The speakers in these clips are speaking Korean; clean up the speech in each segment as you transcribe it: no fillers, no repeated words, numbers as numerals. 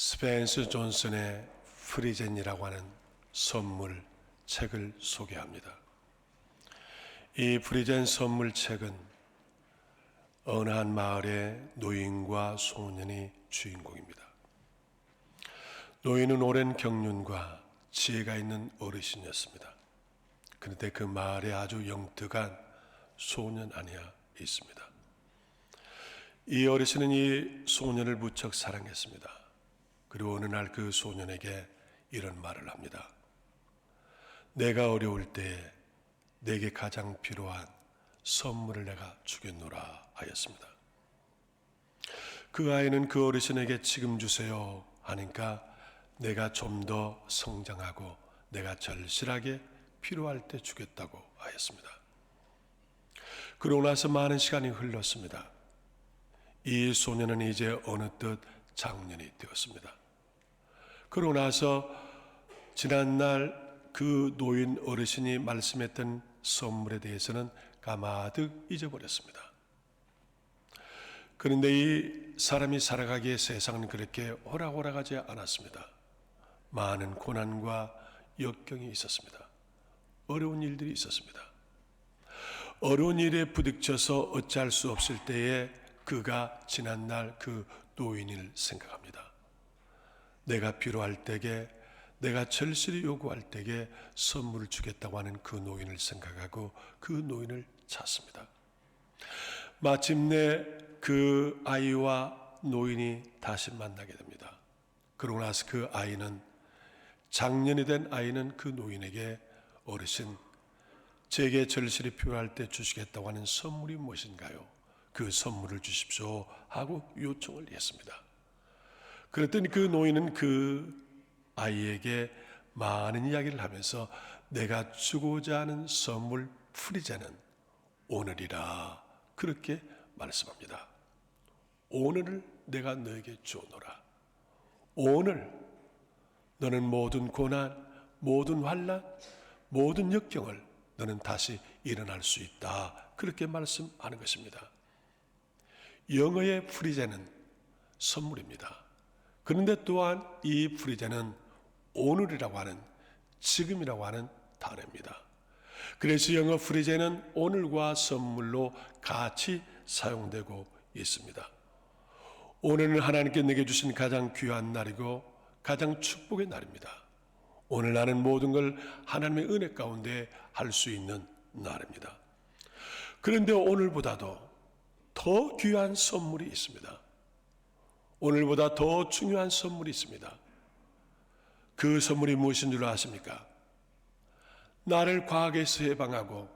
스펜서 존슨의 프리젠이라고 하는 선물 책을 소개합니다. 이 프리젠 선물 책은 어느 한 마을의 노인과 소년이 주인공입니다. 노인은 오랜 경륜과 지혜가 있는 어르신이었습니다. 그런데 그 마을에 아주 영특한 소년 하나 있습니다. 이 어르신은 이 소년을 무척 사랑했습니다. 그리고 어느 날 그 소년에게 이런 말을 합니다. 내가 어려울 때에 내게 가장 필요한 선물을 내가 주겠노라 하였습니다. 그 아이는 그 어르신에게 지금 주세요 하니까 내가 좀 더 성장하고 내가 절실하게 필요할 때 주겠다고 하였습니다. 그러고 나서 많은 시간이 흘렀습니다. 이 소년은 이제 어느덧 장년이 되었습니다. 그러고 나서 지난날 그 노인 어르신이 말씀했던 선물에 대해서는 가마득 잊어버렸습니다. 그런데 이 사람이 살아가기에 세상은 그렇게 호락호락하지 않았습니다. 많은 고난과 역경이 있었습니다. 어려운 일들이 있었습니다. 어려운 일에 부딪혀서 어찌할 수 없을 때에 그가 지난날 그 노인을 생각합니다. 내가 필요할 때에 내가 절실히 요구할 때에 선물을 주겠다고 하는 그 노인을 생각하고 그 노인을 찾습니다. 마침내 그 아이와 노인이 다시 만나게 됩니다. 그러고 나서 그 아이는 장년이 된 아이는 그 노인에게 어르신, 제게 절실히 필요할 때 주시겠다고 하는 선물이 무엇인가요? 그 선물을 주십시오 하고 요청을 했습니다. 그랬더니 그 노인은 그 아이에게 많은 이야기를 하면서 내가 주고자 하는 선물 프리젠은 오늘이라 그렇게 말씀합니다. 오늘을 내가 너에게 주노라. 오늘 너는 모든 고난, 모든 환난, 모든 역경을 너는 다시 일어날 수 있다. 그렇게 말씀하는 것입니다. 영어의 프리젠은 선물입니다. 그런데 또한 이 프리젠은 오늘이라고 하는, 지금이라고 하는 단어입니다. 그래서 영어 프리젠은 오늘과 선물로 같이 사용되고 있습니다. 오늘은 하나님께 내게 주신 가장 귀한 날이고 가장 축복의 날입니다. 오늘 나는 모든 걸 하나님의 은혜 가운데 할 수 있는 날입니다. 그런데 오늘보다도 더 귀한 선물이 있습니다. 오늘보다 더 중요한 선물이 있습니다. 그 선물이 무엇인 줄 아십니까? 나를 과거에서 해방하고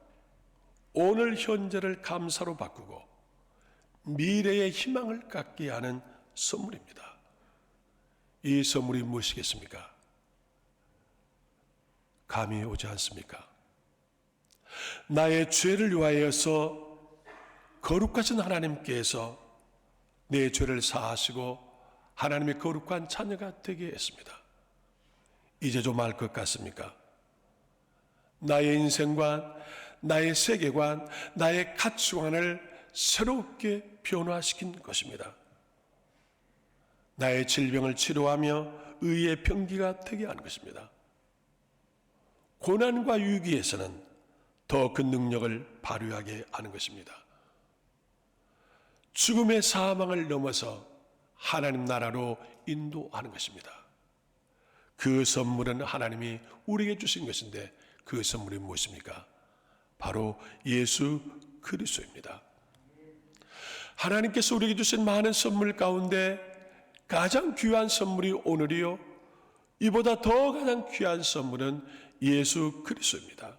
오늘 현재를 감사로 바꾸고 미래의 희망을 갖게 하는 선물입니다. 이 선물이 무엇이겠습니까? 감이 오지 않습니까? 나의 죄를 위하여서 거룩하신 하나님께서 내 죄를 사하시고 하나님의 거룩한 자녀가 되게 했습니다. 이제 좀 알 것 같습니까? 나의 인생관, 나의 세계관, 나의 가치관을 새롭게 변화시킨 것입니다. 나의 질병을 치료하며 의의 병기가 되게 하는 것입니다. 고난과 위기에서는 더 큰 능력을 발휘하게 하는 것입니다. 죽음의 사망을 넘어서 하나님 나라로 인도하는 것입니다. 그 선물은 하나님이 우리에게 주신 것인데 그 선물이 무엇입니까? 바로 예수 그리스도입니다. 하나님께서 우리에게 주신 많은 선물 가운데 가장 귀한 선물이 오늘이요, 이보다 더 가장 귀한 선물은 예수 그리스도입니다.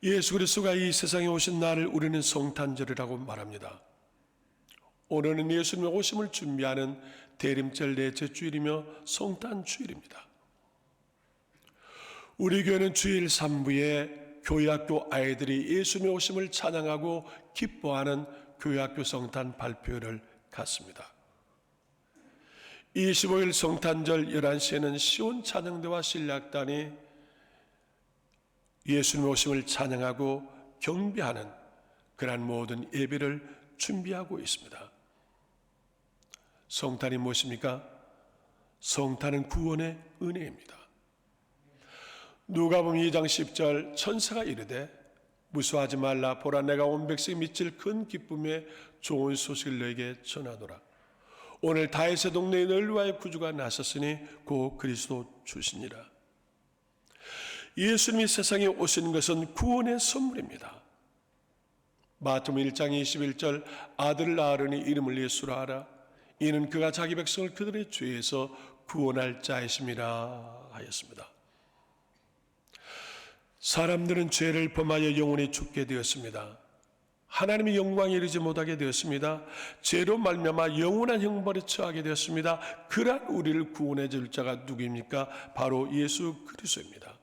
예수 그리스도가 이 세상에 오신 날을 우리는 성탄절이라고 말합니다. 오늘은 예수님의 오심을 준비하는 대림절 넷째 주일이며 성탄주일입니다. 우리 교회는 주일 3부에 교회학교 아이들이 예수님의 오심을 찬양하고 기뻐하는 교회학교 성탄 발표를 갖습니다. 25일 성탄절 11시에는 시온 찬양대와 신학단이 예수님의 오심을 찬양하고 경배하는 그러한 모든 예배를 준비하고 있습니다. 성탄이 무엇입니까? 성탄은 구원의 은혜입니다. 누가복음 2장 10절 천사가 이르되 무수하지 말라. 보라, 내가 온 백성이 미칠 큰 기쁨에 좋은 소식을 너에게 전하노라. 오늘 다윗의 동네에 너를 위하여 구주가 나섰으니 곧 그리스도 주시니라. 예수님이 세상에 오신 것은 구원의 선물입니다. 마태복음 1장 21절 아들을 낳으려니 이름을 예수라 하라. 이는 그가 자기 백성을 그들의 죄에서 구원할 자이심이라 하였습니다. 사람들은 죄를 범하여 영원히 죽게 되었습니다. 하나님의 영광에 이르지 못하게 되었습니다. 죄로 말미암아 영원한 형벌에 처하게 되었습니다. 그러한 우리를 구원해 줄 자가 누구입니까? 바로 예수 그리스도입니다.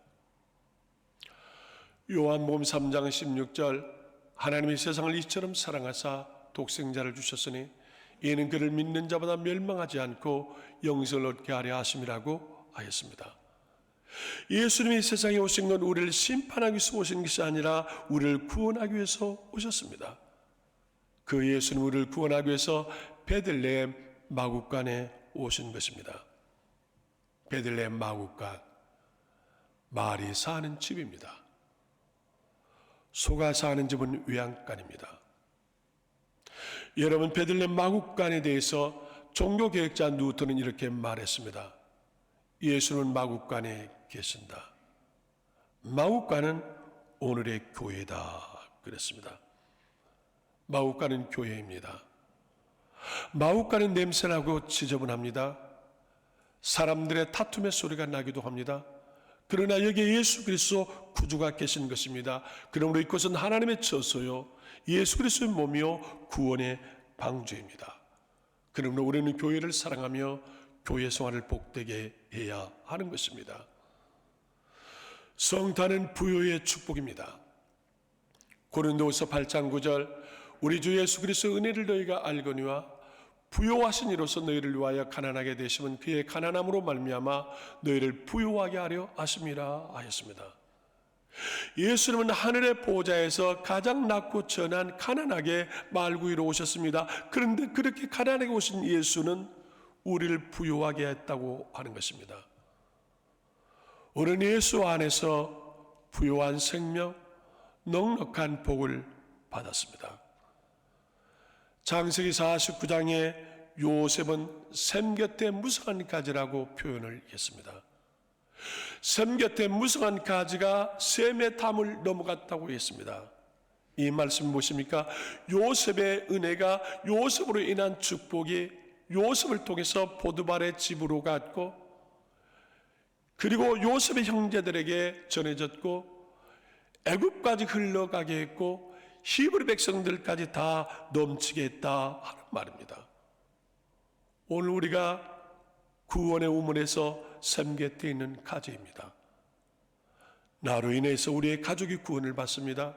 요한복음 3장 16절 하나님이 세상을 이처럼 사랑하사 독생자를 주셨으니 이는 그를 믿는 자보다 멸망하지 않고 영생을 얻게 하려 하심이라고 하였습니다. 예수님이 세상에 오신 건 우리를 심판하기 위해서 오신 것이 아니라 우리를 구원하기 위해서 오셨습니다. 그 예수님 우리를 구원하기 위해서 베들레헴 마구간에 오신 것입니다. 베들레헴 마구간, 말이 사는 집입니다. 소가 사는 집은 외양간입니다. 여러분, 베들레헴 마구간에 대해서 종교개혁자 뉴턴은 이렇게 말했습니다. 예수는 마구간에 계신다. 마구간은 오늘의 교회다. 그랬습니다. 마구간은 교회입니다. 마구간은 냄새나고 지저분합니다. 사람들의 다툼의 소리가 나기도 합니다. 그러나 여기에 예수 그리스도 구주가 계신 것입니다. 그러므로 이곳은 하나님의 처소요 예수 그리스도의 몸이요 구원의 방주입니다. 그러므로 우리는 교회를 사랑하며 교회 생활을 복되게 해야 하는 것입니다. 성탄은 부요의 축복입니다. 고린도후서 8장 9절 우리 주 예수 그리스도의 은혜를 너희가 알거니와 부요하신 이로서 너희를 위하여 가난하게 되심은 그의 가난함으로 말미암아 너희를 부요하게 하려 하심이라 하였습니다. 예수님은 하늘의 보좌에서 가장 낮고 천한 가난하게 말구 위로 오셨습니다. 그런데 그렇게 가난하게 오신 예수는 우리를 부요하게 했다고 하는 것입니다. 우리는 예수 안에서 부요한 생명, 넉넉한 복을 받았습니다. 창세기 49장에 요셉은 샘 곁에 무성한 가지라고 표현을 했습니다. 샘 곁에 무성한 가지가 샘의 담을 넘어갔다고 했습니다. 이 말씀 무엇입니까? 요셉의 은혜가 요셉으로 인한 축복이 요셉을 통해서 보드발의 집으로 갔고 그리고 요셉의 형제들에게 전해졌고 애굽까지 흘러가게 했고 히브리 백성들까지 다 넘치게 했다 하는 말입니다. 오늘 우리가 구원의 우물에서 샘 곁에 있는 가지입니다. 나로 인해서 우리의 가족이 구원을 받습니다.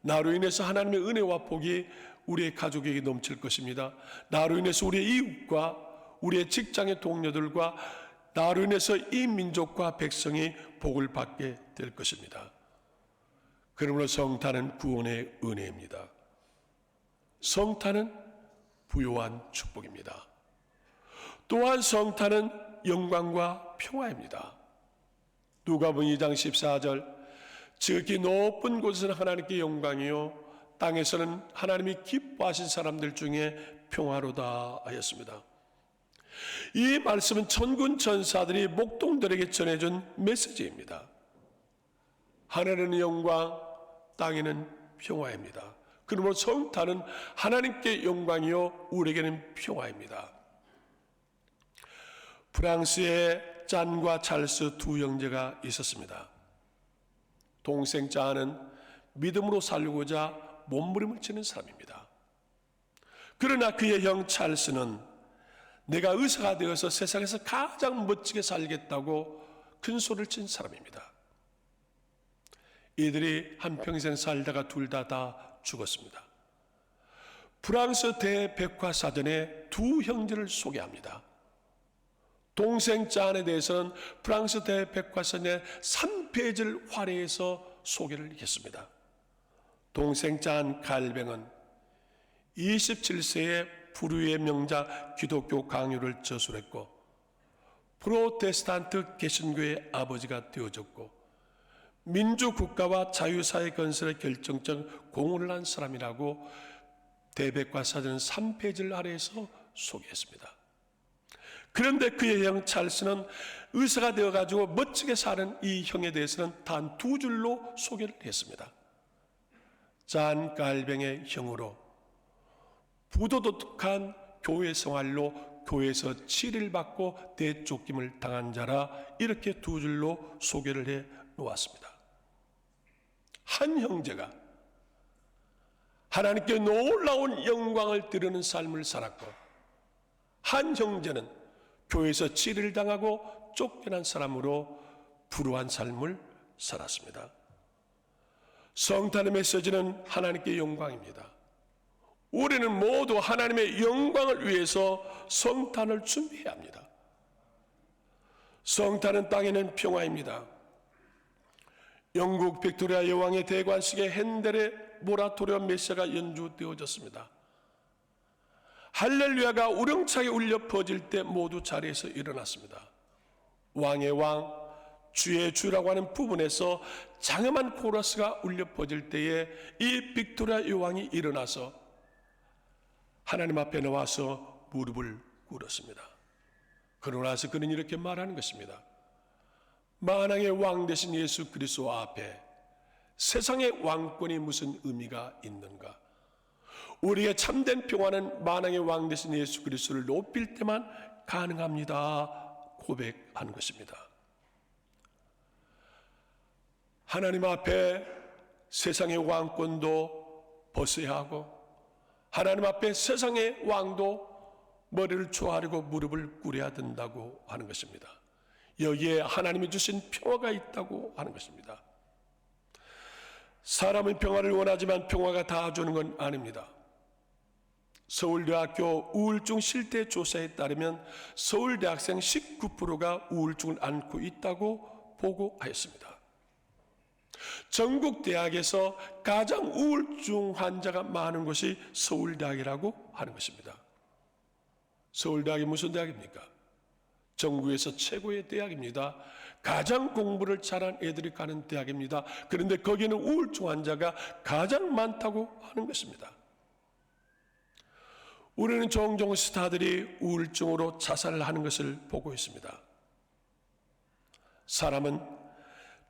나로 인해서 하나님의 은혜와 복이 우리의 가족에게 넘칠 것입니다. 나로 인해서 우리의 이웃과 우리의 직장의 동료들과 나로 인해서 이 민족과 백성이 복을 받게 될 것입니다. 그러므로 성탄은 구원의 은혜입니다. 성탄은 부요한 축복입니다. 또한 성탄은 영광과 평화입니다. 누가복음 2장 14절 지극히 높은 곳에서는 하나님께 영광이요 땅에서는 하나님이 기뻐하신 사람들 중에 평화로다 하였습니다. 이 말씀은 천군 천사들이 목동들에게 전해준 메시지입니다. 하늘에는 영광, 땅에는 평화입니다. 그러므로 성탄은 하나님께 영광이요 우리에게는 평화입니다. 프랑스에 짠과 찰스 두 형제가 있었습니다. 동생 짠은 믿음으로 살고자 몸부림을 치는 사람입니다. 그러나 그의 형 찰스는 내가 의사가 되어서 세상에서 가장 멋지게 살겠다고 큰 소리를 친 사람입니다. 이들이 한평생 살다가 둘 다 죽었습니다. 프랑스 대백과사전에 두 형제를 소개합니다. 동생 짠에 대해서는 프랑스 대백과사전에 3페이지를 활용해서 소개를 했습니다. 동생 짠 갈뱅은 27세에 불후의 명작 기독교 강요를 저술했고 프로테스탄트 개신교의 아버지가 되어졌고 민주국가와 자유사회 건설에 결정적 공헌을 한 사람이라고 대백과사전 3페이지를 아래에서 소개했습니다. 그런데 그의 형 찰스는 의사가 되어가지고 멋지게 사는 이 형에 대해서는 단 2줄로 소개를 했습니다. 잔 깔뱅의 형으로 부도덕한 교회 생활로 교회에서 치리를 받고 대쫓김을 당한 자라, 이렇게 2줄로 소개를 해 놓았습니다. 한 형제가 하나님께 놀라운 영광을 드리는 삶을 살았고, 한 형제는 교회에서 치리를 당하고 쫓겨난 사람으로 불우한 삶을 살았습니다. 성탄의 메시지는 하나님께 영광입니다. 우리는 모두 하나님의 영광을 위해서 성탄을 준비해야 합니다. 성탄은 땅에는 평화입니다. 영국 빅토리아 여왕의 대관식에 핸델의 모라토리엄 메시아가 연주되어졌습니다. 할렐루야가 우렁차게 울려 퍼질 때 모두 자리에서 일어났습니다. 왕의 왕, 주의 주라고 하는 부분에서 장엄한 코러스가 울려 퍼질 때에 이 빅토리아 여왕이 일어나서 하나님 앞에 나와서 무릎을 꿇었습니다. 그러고 나서 그는 이렇게 말하는 것입니다. 만왕의 왕 되신 예수 그리스도 앞에 세상의 왕권이 무슨 의미가 있는가? 우리의 참된 평화는 만왕의 왕 되신 예수 그리스도를 높일 때만 가능합니다. 고백하는 것입니다. 하나님 앞에 세상의 왕권도 벗어야 하고, 하나님 앞에 세상의 왕도 머리를 조아리고 무릎을 꿇어야 된다고 하는 것입니다. 여기에 하나님이 주신 평화가 있다고 하는 것입니다. 사람은 평화를 원하지만 평화가 다 주는 건 아닙니다. 서울대학교 우울증 실태 조사에 따르면 서울대학생 19%가 우울증을 앓고 있다고 보고하였습니다. 전국 대학에서 가장 우울증 환자가 많은 곳이 서울대학이라고 하는 것입니다. 서울대학이 무슨 대학입니까? 전국에서 최고의 대학입니다. 가장 공부를 잘한 애들이 가는 대학입니다. 그런데 거기는 우울증 환자가 가장 많다고 하는 것입니다. 우리는 종종 스타들이 우울증으로 자살을 하는 것을 보고 있습니다. 사람은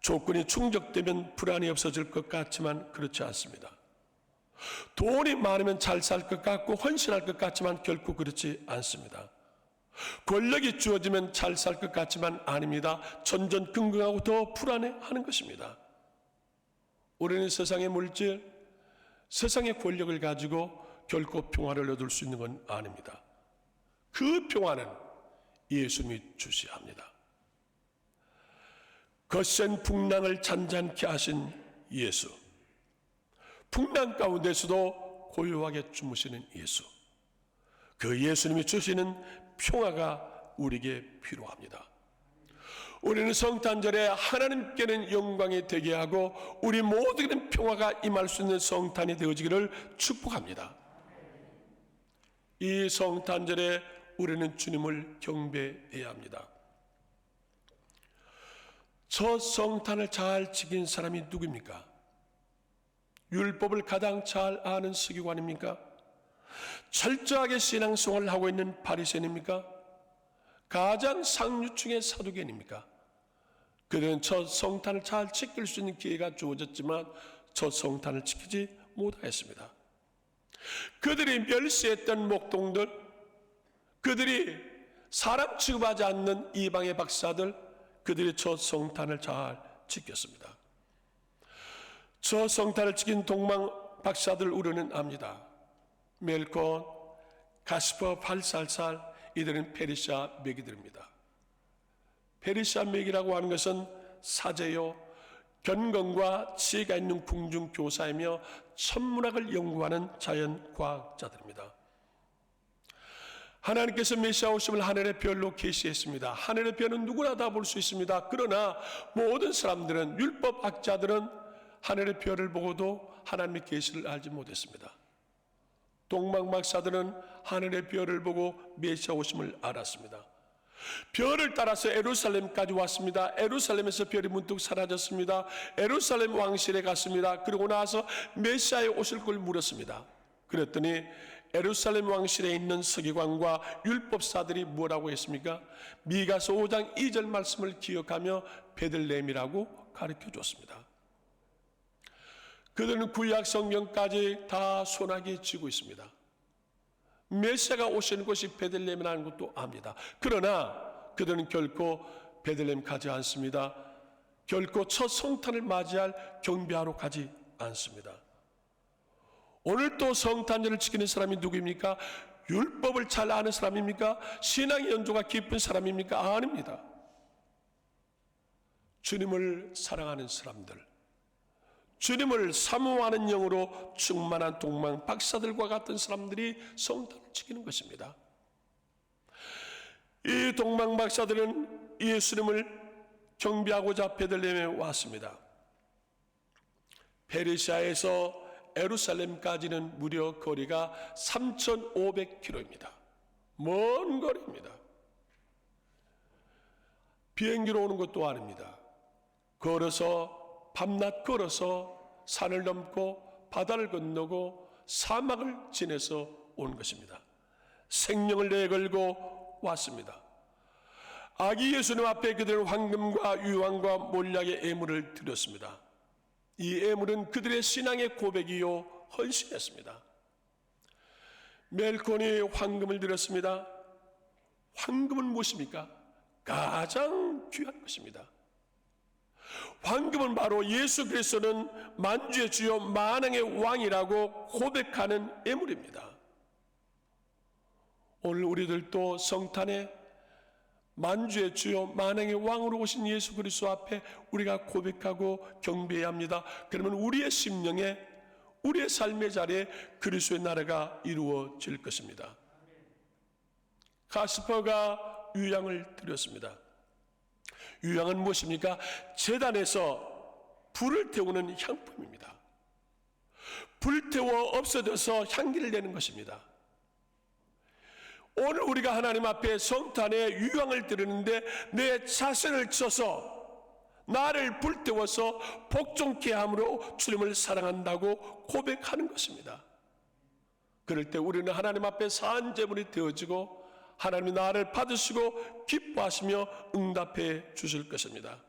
조건이 충족되면 불안이 없어질 것 같지만 그렇지 않습니다. 돈이 많으면 잘 살 것 같고 헌신할 것 같지만 결코 그렇지 않습니다. 권력이 주어지면 잘 살 것 같지만 아닙니다. 전전긍긍하고 더 불안해하는 것입니다. 우리는 세상의 물질, 세상의 권력을 가지고 결코 평화를 얻을 수 있는 건 아닙니다. 그 평화는 예수님이 주셔야 합니다. 거센 풍랑을 잔잔케 하신 예수, 풍랑 가운데서도 고요하게 주무시는 예수, 그 예수님이 주시는 평화가 우리에게 필요합니다. 우리는 성탄절에 하나님께는 영광이 되게 하고 우리 모두에게는 평화가 임할 수 있는 성탄이 되어지기를 축복합니다. 이 성탄절에 우리는 주님을 경배해야 합니다. 첫 성탄을 잘 지킨 사람이 누구입니까? 율법을 가장 잘 아는 서기관입니까? 철저하게 신앙생활을 하고 있는 바리새인입니까? 가장 상류층의 사두개인입니까? 그들은 첫 성탄을 잘 지킬 수 있는 기회가 주어졌지만 첫 성탄을 지키지 못하였습니다. 그들이 멸시했던 목동들, 그들이 사람 취급하지 않는 이방의 박사들, 그들이 첫 성탄을 잘 지켰습니다. 첫 성탄을 지킨 동방 박사들 우리는 압니다. 멜콘, 가스퍼, 팔살살, 이들은 페르시아 매기들입니다. 페르시아 매기라고 하는 것은 사제요, 견건과 지혜가 있는 궁중교사이며 천문학을 연구하는 자연과학자들입니다. 하나님께서 메시아 오심을 하늘의 별로 계시했습니다. 하늘의 별은 누구나 다 볼 수 있습니다. 그러나 모든 사람들은, 율법학자들은 하늘의 별을 보고도 하나님의 계시를 알지 못했습니다. 동방 박사들은 하늘의 별을 보고 메시아 오심을 알았습니다. 별을 따라서 예루살렘까지 왔습니다. 예루살렘에서 별이 문득 사라졌습니다. 예루살렘 왕실에 갔습니다. 그러고 나서 메시아의 오실 걸 물었습니다. 그랬더니 예루살렘 왕실에 있는 서기관과 율법사들이 뭐라고 했습니까? 미가서 5장 2절 말씀을 기억하며 베들레헴이라고 가르쳐 줬습니다. 그들은 구약 성경까지 다 소나기에 쥐고 있습니다. 메시아가 오시는 곳이 베들레헴이라는 것도 압니다. 그러나 그들은 결코 베들레헴 가지 않습니다. 결코 첫 성탄을 맞이할 경배하러 가지 않습니다. 오늘 또 성탄절을 지키는 사람이 누구입니까? 율법을 잘 아는 사람입니까? 신앙의 연조가 깊은 사람입니까? 아닙니다. 주님을 사랑하는 사람들, 주님을 사모하는 영으로 충만한 동방 박사들과 같은 사람들이 성탄을 지키는 것입니다. 이 동방 박사들은 예수님을 경배하고자 베들레헴에 왔습니다. 페르시아에서 예루살렘까지는 무려 거리가 3,500km입니다. 먼 거리입니다. 비행기로 오는 것도 아닙니다. 걸어서 밤낮 걸어서 산을 넘고 바다를 건너고 사막을 지내서 온 것입니다. 생명을 내걸고 왔습니다. 아기 예수님 앞에 그들은 황금과 유황과 몰약의 예물을 드렸습니다. 이 예물은 그들의 신앙의 고백이요 헌신했습니다. 멜콘이 황금을 드렸습니다. 황금은 무엇입니까? 가장 귀한 것입니다. 황금은 바로 예수 그리스도는 만주의 주요 만왕의 왕이라고 고백하는 예물입니다. 오늘 우리들도 성탄에 만주의 주요 만왕의 왕으로 오신 예수 그리스도 앞에 우리가 고백하고 경배해야 합니다. 그러면 우리의 심령에, 우리의 삶의 자리에 그리스도의 나라가 이루어질 것입니다. 가스퍼가 유향을 드렸습니다. 유향은 무엇입니까? 제단에서 불을 태우는 향품입니다. 불태워 없어져서 향기를 내는 것입니다. 오늘 우리가 하나님 앞에 성탄에 유향을 드리는데 내 자신을 쳐서 나를 불태워서 복종케 함으로 주님을 사랑한다고 고백하는 것입니다. 그럴 때 우리는 하나님 앞에 산 제물이 되어지고 하나님이 나를 받으시고 기뻐하시며 응답해 주실 것입니다.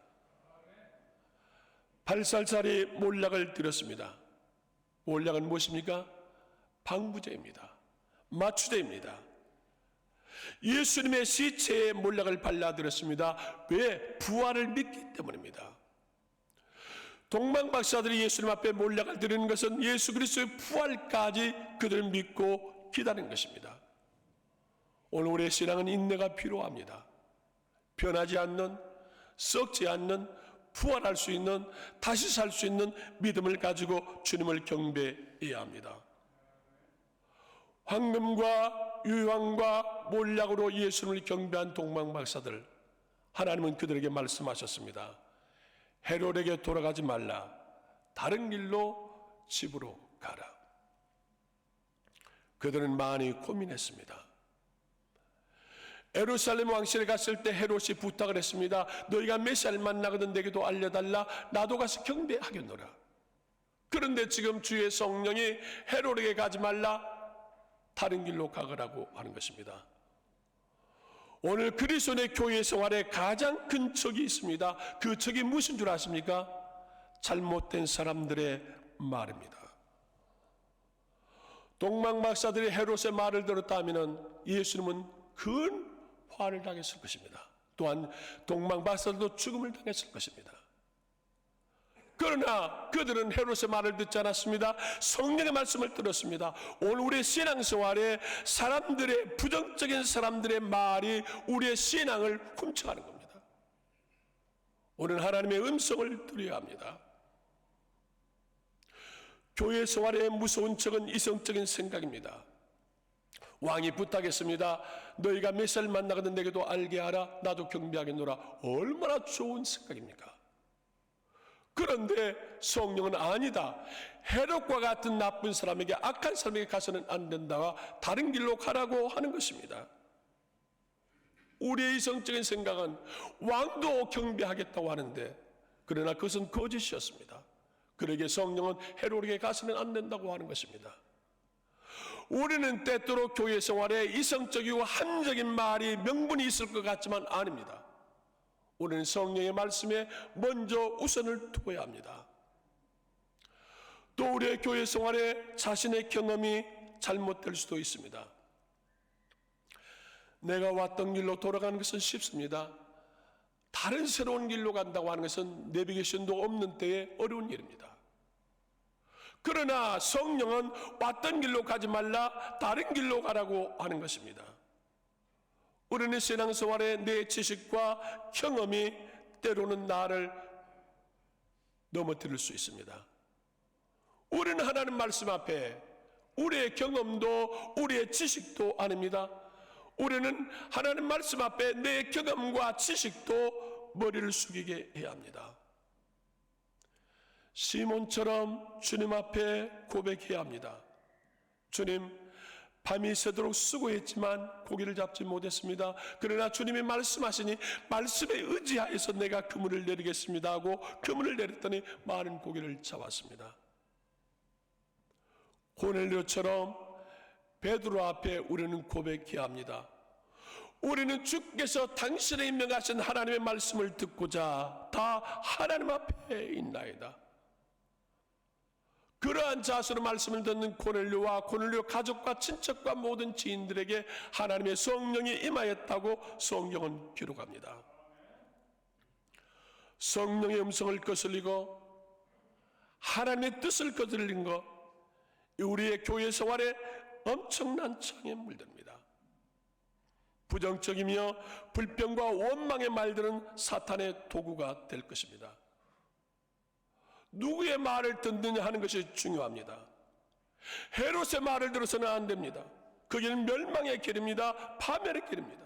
8살짜리 몰약을 드렸습니다. 몰약은 무엇입니까? 방부제입니다. 마취제입니다. 예수님의 시체에 몰약을 발라드렸습니다. 왜? 부활을 믿기 때문입니다. 동방박사들이 예수님 앞에 몰약을 드리는 것은 예수 그리스도의 부활까지 그들을 믿고 기다리는 것입니다. 오늘 우리의 신앙은 인내가 필요합니다. 변하지 않는, 썩지 않는, 부활할 수 있는, 다시 살 수 있는 믿음을 가지고 주님을 경배해야 합니다. 황금과 유황과 몰약으로 예수님을 경배한 동방박사들, 하나님은 그들에게 말씀하셨습니다. 헤롯에게 돌아가지 말라. 다른 길로 집으로 가라. 그들은 많이 고민했습니다. 예루살렘 왕실에 갔을 때 헤롯이 부탁을 했습니다. 너희가 메시아를 만나거든 내게도 알려달라. 나도 가서 경배하겠노라. 그런데 지금 주의 성령이 헤롯에게 가지 말라. 다른 길로 가거라고 하는 것입니다. 오늘 그리스도의 교회 생활에 가장 큰 적이 있습니다. 그 적이 무슨 줄 아십니까? 잘못된 사람들의 말입니다. 동방박사들이 헤롯의 말을 들었다면 예수님은 큰 화를 당했을 것입니다. 또한 동방박사들도 죽음을 당했을 것입니다. 그러나 그들은 헤롯의 말을 듣지 않았습니다. 성령의 말씀을 들었습니다. 오늘 우리의 신앙생활에 사람들의, 부정적인 사람들의 말이 우리의 신앙을 훔쳐가는 겁니다. 우리는 하나님의 음성을 들어야 합니다. 교회 생활의 무서운 척은 이성적인 생각입니다. 왕이 부탁했습니다. 너희가 메시아를 만나거든 내게도 알게 하라. 나도 경배하겠노라. 얼마나 좋은 생각입니까? 그런데 성령은 아니다. 헤롯과 같은 나쁜 사람에게, 악한 사람에게 가서는 안 된다가 다른 길로 가라고 하는 것입니다. 우리의 이성적인 생각은 왕도 경배하겠다고 하는데, 그러나 그것은 거짓이었습니다. 그러기에 성령은 헤롯에게 가서는 안 된다고 하는 것입니다. 우리는 때때로 교회 생활에 이성적이고 합리적인 말이 명분이 있을 것 같지만 아닙니다. 우리는 성령의 말씀에 먼저 우선을 두어야 합니다. 또 우리의 교회 생활에 자신의 경험이 잘못될 수도 있습니다. 내가 왔던 길로 돌아가는 것은 쉽습니다. 다른 새로운 길로 간다고 하는 것은 내비게이션도 없는 때에 어려운 일입니다. 그러나 성령은 왔던 길로 가지 말라, 다른 길로 가라고 하는 것입니다. 우리는 신앙생활에 내 지식과 경험이 때로는 나를 넘어뜨릴 수 있습니다. 우리는 하나님 말씀 앞에 우리의 경험도 우리의 지식도 아닙니다. 우리는 하나님 말씀 앞에 내 경험과 지식도 머리를 숙이게 해야 합니다. 시몬처럼 주님 앞에 고백해야 합니다. 주님, 밤이 새도록 수고했지만 고기를 잡지 못했습니다. 그러나 주님이 말씀하시니 말씀에 의지하여서 내가 그물을 내리겠습니다 하고 그물을 내렸더니 많은 고기를 잡았습니다. 고넬료처럼 베드로 앞에 우리는 고백해야 합니다. 우리는 주께서 당신의 임명하신 하나님의 말씀을 듣고자 다 하나님 앞에 있나이다. 그러한 자세로 말씀을 듣는 고넬료와 고넬료 가족과 친척과 모든 지인들에게 하나님의 성령이 임하였다고 성경은 기록합니다. 성령의 음성을 거슬리고 하나님의 뜻을 거슬린 것, 우리의 교회 생활에 엄청난 창에 물듭니다. 부정적이며 불평과 원망의 말들은 사탄의 도구가 될 것입니다. 누구의 말을 듣느냐 하는 것이 중요합니다. 헤롯의 말을 들어서는 안 됩니다. 그 길은 멸망의 길입니다. 파멸의 길입니다.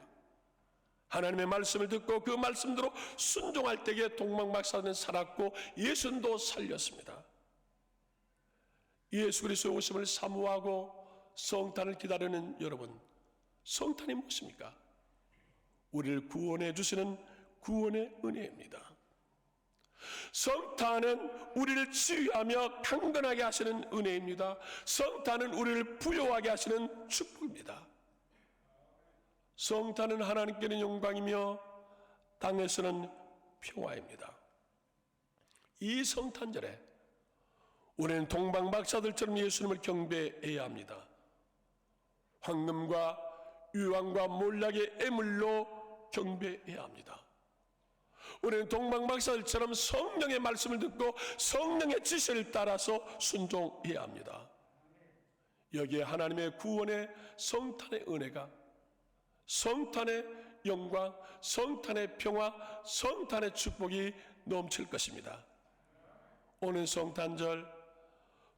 하나님의 말씀을 듣고 그 말씀대로 순종할 때에 동방박사는 살았고 예수님도 살렸습니다. 예수 그리스도의 오심을 사모하고 성탄을 기다리는 여러분, 성탄이 무엇입니까? 우리를 구원해 주시는 구원의 은혜입니다. 성탄은 우리를 치유하며 강건하게 하시는 은혜입니다. 성탄은 우리를 부요하게 하시는 축복입니다. 성탄은 하나님께는 영광이며 땅에서는 평화입니다. 이 성탄절에 우리는 동방박사들처럼 예수님을 경배해야 합니다. 황금과 유황과 몰락의 애물로 경배해야 합니다. 우리는 동방박사들처럼 성령의 말씀을 듣고 성령의 지시를 따라서 순종해야 합니다. 여기에 하나님의 구원의 성탄의 은혜가, 성탄의 영광, 성탄의 평화, 성탄의 축복이 넘칠 것입니다. 오늘 성탄절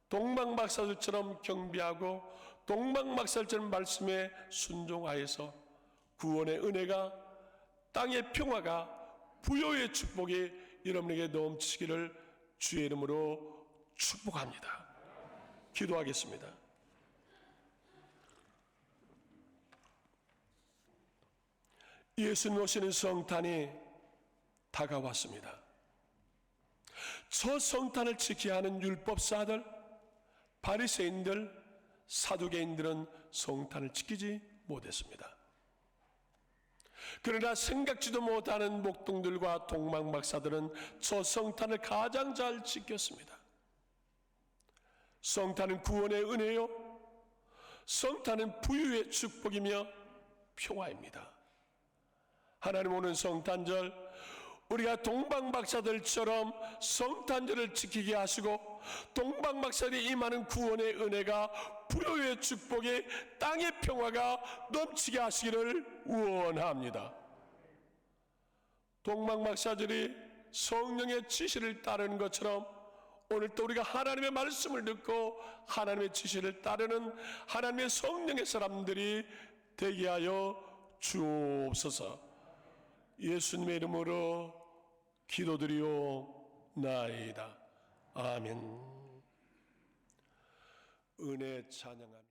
동방박사들처럼 경배하고 동방박사들처럼 말씀에 순종하여서 구원의 은혜가, 땅의 평화가, 부요의 축복이 여러분에게 넘치기를 주의 이름으로 축복합니다. 기도하겠습니다. 예수님 오시는 성탄이 다가왔습니다. 저 성탄을 지켜야 하는 율법사들, 바리새인들, 사두개인들은 성탄을 지키지 못했습니다. 그러나 생각지도 못하는 목동들과 동방박사들은 저 성탄을 가장 잘 지켰습니다. 성탄은 구원의 은혜요, 성탄은 부유의 축복이며 평화입니다. 하나님 오는 성탄절, 우리가 동방박사들처럼 성탄절을 지키게 하시고 동방박사들이 임하는 구원의 은혜가, 부요의 축복이, 땅의 평화가 넘치게 하시기를 원합니다. 동방박사들이 성령의 지시를 따르는 것처럼 오늘 또 우리가 하나님의 말씀을 듣고 하나님의 지시를 따르는 하나님의 성령의 사람들이 되게 하여 주옵소서. 예수님의 이름으로 기도드리오. 기도하옵나이다. 아멘. 은혜 찬양합니다.